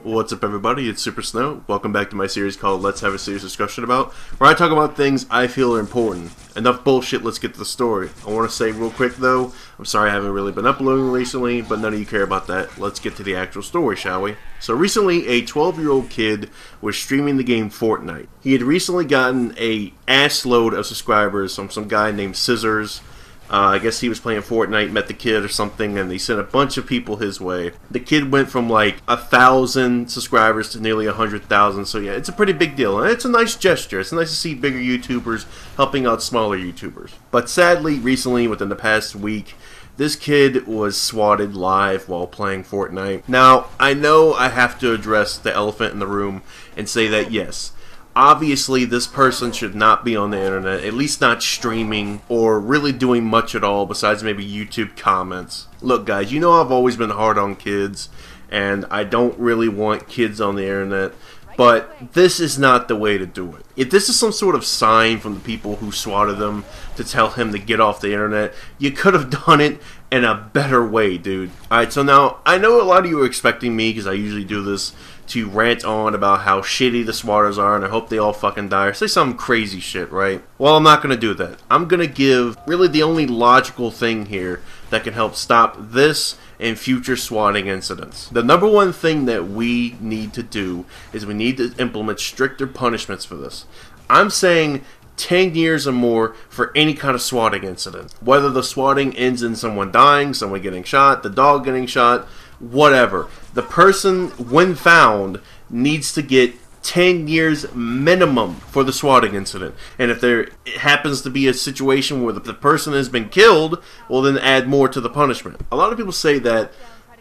What's up, everybody? It's Super Snow. Welcome back to my series called Let's Have a Serious Discussion About, where I talk about things I feel are important. Enough bullshit, let's get to the story. I want to say real quick though, I'm sorry I haven't really been uploading recently, but none of you care about that. Let's get to the actual story, shall we? So recently, a 12-year-old kid was streaming the game Fortnite. He had recently gotten a ass load of subscribers from some guy named Scissors. I guess he was playing Fortnite, met the kid or something, and he sent a bunch of people his way. The kid went from like 1,000 subscribers to nearly 100,000, so yeah, it's a pretty big deal. And it's a nice gesture. It's nice to see bigger YouTubers helping out smaller YouTubers. But sadly, recently, within the past week, this kid was swatted live while playing Fortnite. Now, I know I have to address the elephant in the room and say that yes, obviously, this person should not be on the internet, at least not streaming or really doing much at all besides maybe YouTube comments. Look, guys, you know I've always been hard on kids, and I don't really want kids on the internet, but this is not the way to do it. If this is some sort of sign from the people who swatted him to tell him to get off the internet, you could have done it in a better way, dude. Alright, so now, I know a lot of you are expecting me, because I usually do this, to rant on about how shitty the swatters are and I hope they all fucking die or say some crazy shit, right? Well, I'm not going to do that. I'm going to give really the only logical thing here that can help stop this and future swatting incidents. The number one thing that we need to do is we need to implement stricter punishments for this. I'm saying 10 years or more for any kind of swatting incident. Whether the swatting ends in someone dying, someone getting shot, the dog getting shot, whatever. The person, when found, needs to get 10 years minimum for the swatting incident. And if there happens to be a situation where the person has been killed, well then add more to the punishment. A lot of people say that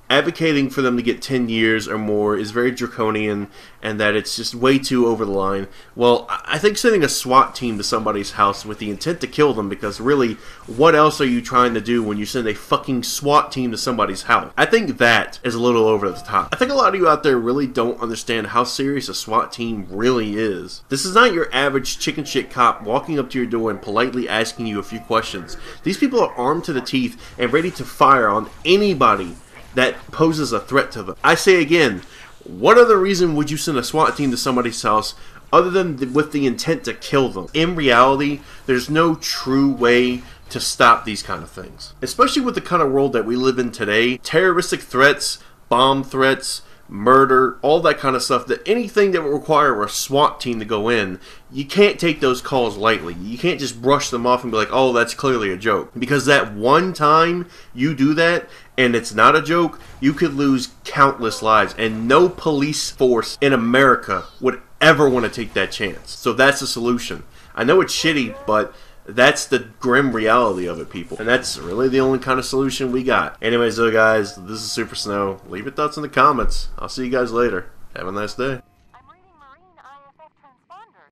advocating for them to get 10 years or more is very draconian and that it's just way too over the line. Well, I think sending a SWAT team to somebody's house with the intent to kill them, because really, what else are you trying to do when you send a fucking SWAT team to somebody's house? I think that is a little over the top. I think a lot of you out there really don't understand how serious a SWAT team really is. This is not your average chicken shit cop walking up to your door and politely asking you a few questions. These people are armed to the teeth and ready to fire on anybody that poses a threat to them. I say again, what other reason would you send a SWAT team to somebody's house other than with the intent to kill them? In reality, there's no true way to stop these kind of things. Especially with the kind of world that we live in today. Terroristic threats, bomb threats, murder, all that kind of stuff, that anything that would require a SWAT team to go in, you can't take those calls lightly. You can't just brush them off and be like, oh, that's clearly a joke. Because that one time you do that, and it's not a joke, you could lose countless lives, and no police force in America would ever want to take that chance. So that's the solution. I know it's shitty, but that's the grim reality of it, people. And that's really the only kind of solution we got. Anyways, though, guys, this is Super Snow. Leave your thoughts in the comments. I'll see you guys later. Have a nice day.